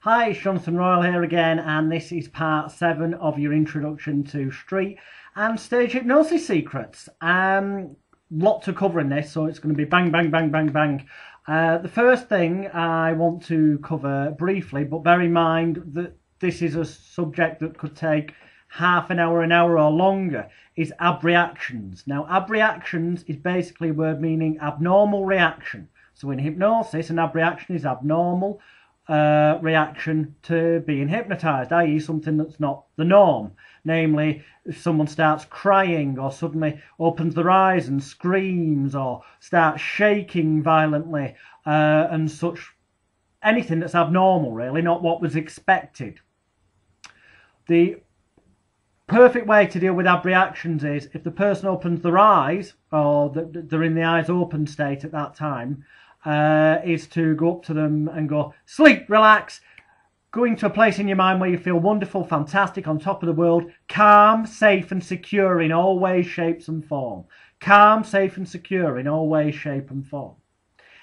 Hi, it's Jonathan Royle here again, and this is part 7 of your introduction to street and stage hypnosis secrets. Lot to cover in this, so it's going to be bang, bang, bang, bang, bang. The first thing I want to cover briefly, but bear in mind that this is a subject that could take half an hour or longer, is abreactions. Now, abreactions is basically a word meaning abnormal reaction. So in hypnosis, an abreaction is abnormal reaction to being hypnotized, i.e. something that's not the norm. Namely, if someone starts crying or suddenly opens their eyes and screams or starts shaking violently and such. Anything that's abnormal, really, not what was expected. The perfect way to deal with abreactions is if the person opens their eyes, or they're in the eyes open state at that time, is to go up to them and go, sleep, relax, going to a place in your mind where you feel wonderful, fantastic, on top of the world, calm, safe and secure in all ways, shapes and form. Calm, safe and secure in all ways, shape and form.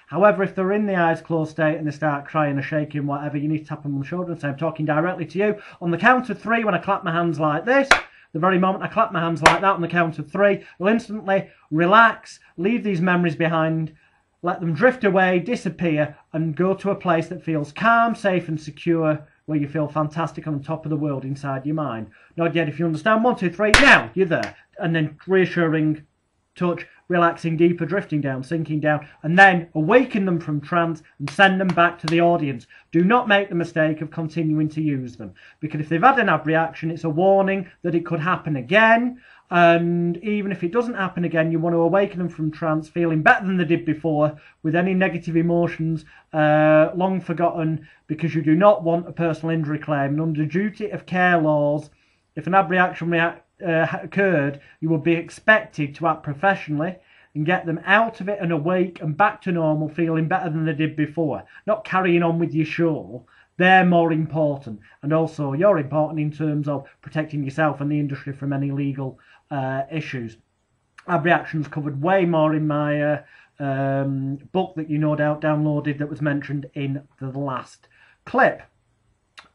However, if they're in the eyes closed state and they start crying or shaking, whatever, you need to tap them on the shoulder and say, I'm talking directly to you. On the count of 3, when I clap my hands like this, the very moment I clap my hands like that on the count of 3, you'll instantly relax, leave these memories behind, let them drift away, disappear, and go to a place that feels calm, safe and secure, where you feel fantastic on top of the world inside your mind. Not yet, if you understand. 1, 2, 3, now you're there. And then reassuring touch, relaxing deeper, drifting down, sinking down, and then awaken them from trance and send them back to the audience. Do not make the mistake of continuing to use them, because if they've had an abreaction, it's a warning that it could happen again. And even if it doesn't happen again, you want to awaken them from trance feeling better than they did before, with any negative emotions long forgotten, because you do not want a personal injury claim. And under duty of care laws, if an abreaction occurred, you would be expected to act professionally and get them out of it and awake and back to normal, feeling better than they did before, not carrying on with your show. They're more important, and also you're important in terms of protecting yourself and the industry from any legal issues. Abreactions covered way more in my book that you no doubt downloaded, that was mentioned in the last clip.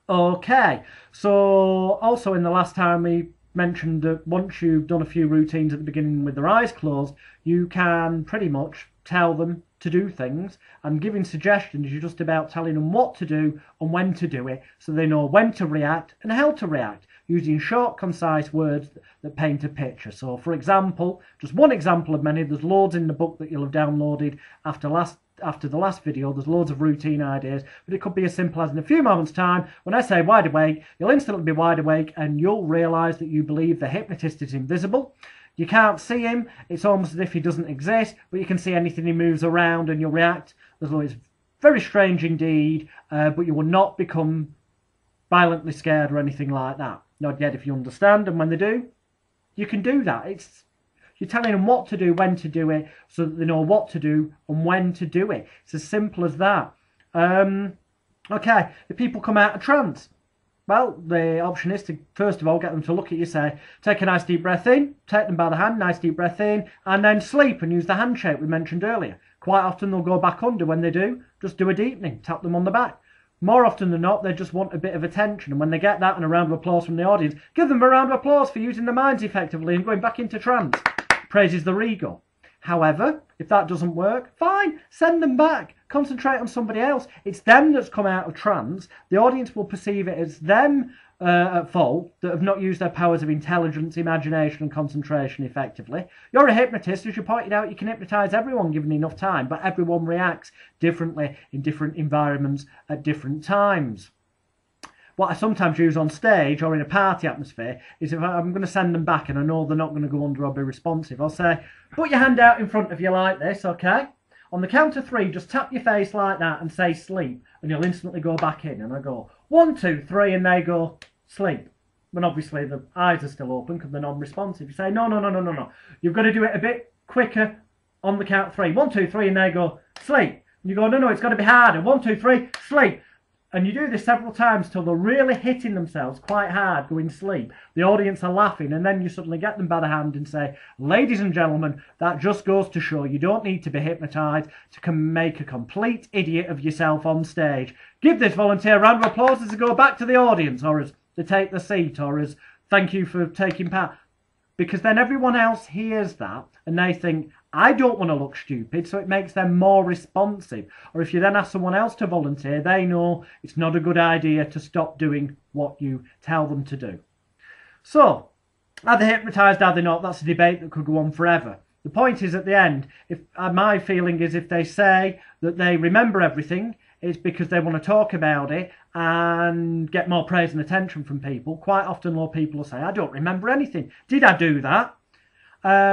Okay, so also in the last time we mentioned that once you've done a few routines at the beginning with their eyes closed, you can pretty much tell them to do things, and giving suggestions, you're just about telling them what to do and when to do it, so they know when to react and how to react, using short, concise words that paint a picture. So, for example, just one example of many, there's loads in the book that you'll have downloaded after the last video. There's loads of routine ideas, but it could be as simple as, in a few moments time, when I say wide awake, you'll instantly be wide awake and you'll realise that you believe the hypnotist is invisible. You can't see him, it's almost as if he doesn't exist, but you can see anything he moves around and you'll react as though it's very strange indeed, but you will not become violently scared or anything like that. Not yet, if you understand, and when they do, you can do that. You're telling them what to do, when to do it, so that they know what to do and when to do it. It's as simple as that. Okay, if people come out of trance, well, the option is to, first of all, get them to look at you, say, take a nice deep breath in, take them by the hand, nice deep breath in, and then sleep and use the handshake we mentioned earlier. Quite often they'll go back under. When they do, just do a deepening, tap them on the back. More often than not, they just want a bit of attention, and when they get that and a round of applause from the audience, give them a round of applause for using their minds effectively and going back into trance. Praises their ego. However, if that doesn't work, fine, send them back. Concentrate on somebody else. It's them that's come out of trance. The audience will perceive it as them at fault that have not used their powers of intelligence, imagination and concentration effectively. You're a hypnotist. As you pointed out, you can hypnotise everyone given enough time, but everyone reacts differently in different environments at different times. What I sometimes use on stage or in a party atmosphere is, if I'm going to send them back and I know they're not going to go under or be responsive, I'll say, put your hand out in front of you like this, okay? On the count of 3, just tap your face like that and say sleep, and you'll instantly go back in. And I go 1, 2, 3, and they go sleep. But obviously the eyes are still open because they're non-responsive. You say, no. You've got to do it a bit quicker on the count of 3. 1, 2, 3, and they go sleep. And you go, no, it's got to be harder. 1, 2, 3, sleep. and you do this several times till they're really hitting themselves quite hard going to sleep, the audience are laughing, and then you suddenly get them by the hand and say, ladies and gentlemen, that just goes to show you don't need to be hypnotised to make a complete idiot of yourself on stage. Give this volunteer a round of applause as they go back to the audience, or as they take the seat, or as thank you for taking part. Because then everyone else hears that and they think, I don't want to look stupid, so it makes them more responsive. Or if you then ask someone else to volunteer, they know it's not a good idea to stop doing what you tell them to do. So, are they hypnotised, are they not? That's a debate that could go on forever. The point is, at the end, my feeling is if they say that they remember everything, it's because they want to talk about it and get more praise and attention from people. Quite often, people will say, I don't remember anything. Did I do that?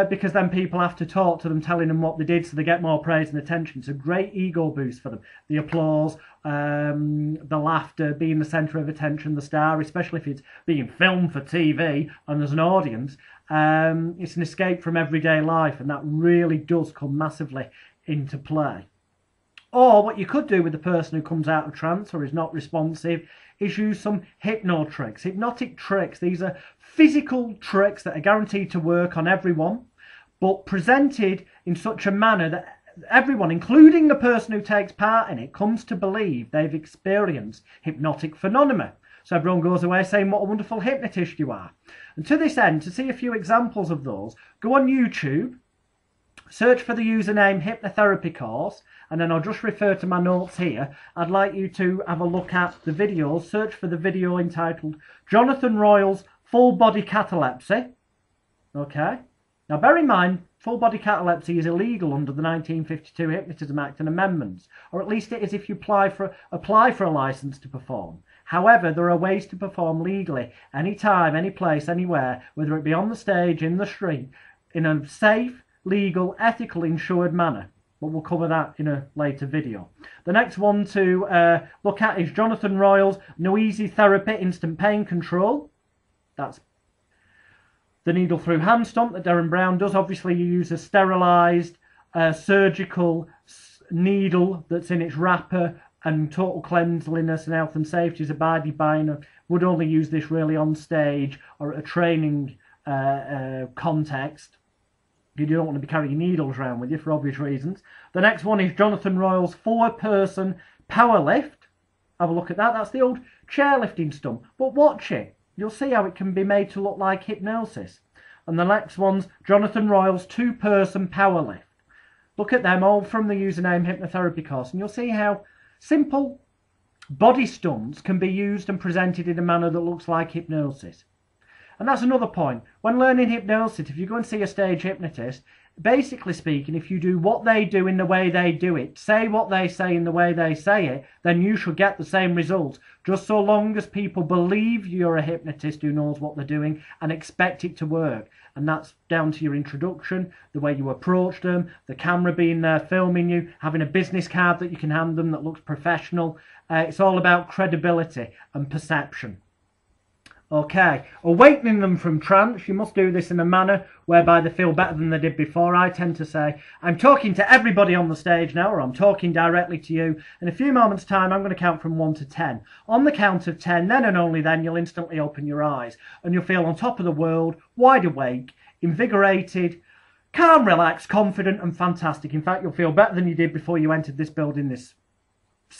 Because then people have to talk to them, telling them what they did, so they get more praise and attention. It's a great ego boost for them. The applause, the laughter, being the centre of attention, the star, especially if it's being filmed for TV and there's an audience. It's an escape from everyday life, and that really does come massively into play. Or what you could do with the person who comes out of trance or is not responsive is use some hypno tricks, hypnotic tricks. These are physical tricks that are guaranteed to work on everyone, but presented in such a manner that everyone, including the person who takes part in it, comes to believe they've experienced hypnotic phenomena. So everyone goes away saying what a wonderful hypnotist you are. And to this end, to see a few examples of those, go on YouTube, search for the username Hypnotherapy Course, and then I'll just refer to my notes here. I'd like you to have a look at the videos. Search for the video entitled Jonathan Royle's Full Body Catalepsy. Okay. Now bear in mind, full body catalepsy is illegal under the 1952 Hypnotism Act and amendments, or at least it is if you apply for a licence to perform. However, there are ways to perform legally, anytime, any place, anywhere, whether it be on the stage, in the street, in a safe, legal, ethical, insured manner. But we'll cover that in a later video. The next one to look at is Jonathan Royle's Noisy Therapy Instant Pain Control. That's the needle through hand stomp that Darren Brown does. Obviously you use a sterilised surgical needle that's in its wrapper, and total cleanliness and health and safety is abided by, and would only use this really on stage or at a training context. You don't want to be carrying needles around with you for obvious reasons. The next one is Jonathan Royle's 4-person power lift. Have a look at that. That's the old chairlifting stump. But watch it. You'll see how it can be made to look like hypnosis. And the next one's Jonathan Royle's 2-person power lift. Look at them, all from the username Hypnotherapy Course, and you'll see how simple body stunts can be used and presented in a manner that looks like hypnosis. And that's another point. When learning hypnosis, if you go and see a stage hypnotist, basically speaking, if you do what they do in the way they do it, say what they say in the way they say it, then you should get the same results. Just so long as people believe you're a hypnotist who knows what they're doing and expect it to work. And that's down to your introduction, the way you approach them, the camera being there filming you, having a business card that you can hand them that looks professional. It's all about credibility and perception. Okay, awakening them from trance, you must do this in a manner whereby they feel better than they did before. I tend to say, I'm talking to everybody on the stage now, or I'm talking directly to you. In a few moments' time, I'm going to count from 1 to 10. On the count of 10, then and only then, you'll instantly open your eyes, and you'll feel on top of the world, wide awake, invigorated, calm, relaxed, confident, and fantastic. In fact, you'll feel better than you did before you entered this building this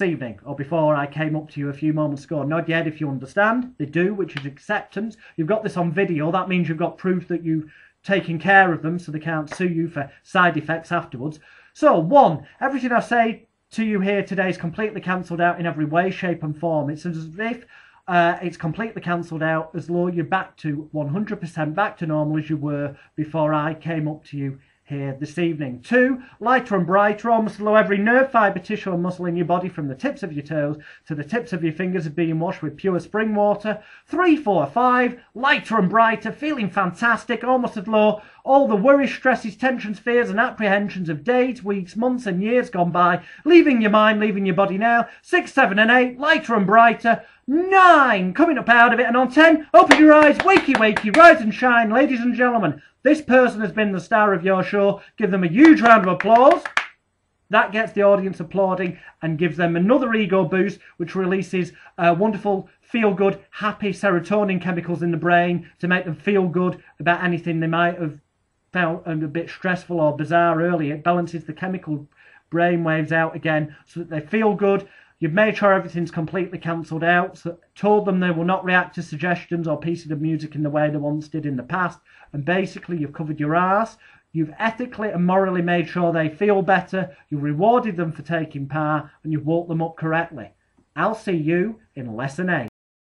evening, or before I came up to you a few moments ago. Nod your head if you understand. They do, which is acceptance. You've got this on video. That means you've got proof that you've taken care of them, so they can't sue you for side effects afterwards. So, 1, everything I say to you here today is completely cancelled out in every way, shape and form. It's as if it's completely cancelled out, as though you're back to 100% back to normal as you were before I came up to you here this evening. 2, lighter and brighter, almost as though every nerve, fibre, tissue and muscle in your body, from the tips of your toes to the tips of your fingers, is being washed with pure spring water. 3, 4, 5, lighter and brighter, feeling fantastic, almost as though all the worries, stresses, tensions, fears and apprehensions of days, weeks, months and years gone by, leaving your mind, leaving your body now. 6, 7 and 8, lighter and brighter. 9, coming up out of it, and on 10, open your eyes, wakey, wakey, rise and shine. Ladies and gentlemen, this person has been the star of your show. Give them a huge round of applause. That gets the audience applauding and gives them another ego boost, which releases wonderful, feel-good, happy serotonin chemicals in the brain to make them feel good about anything they might have found a bit stressful or bizarre earlier. It balances the chemical brain waves out again so that they feel good. You've made sure everything's completely cancelled out, so told them they will not react to suggestions or pieces of music in the way they once did in the past, and basically you've covered your arse. You've ethically and morally made sure they feel better, you've rewarded them for taking part, and you've woke them up correctly. I'll see you in lesson 8.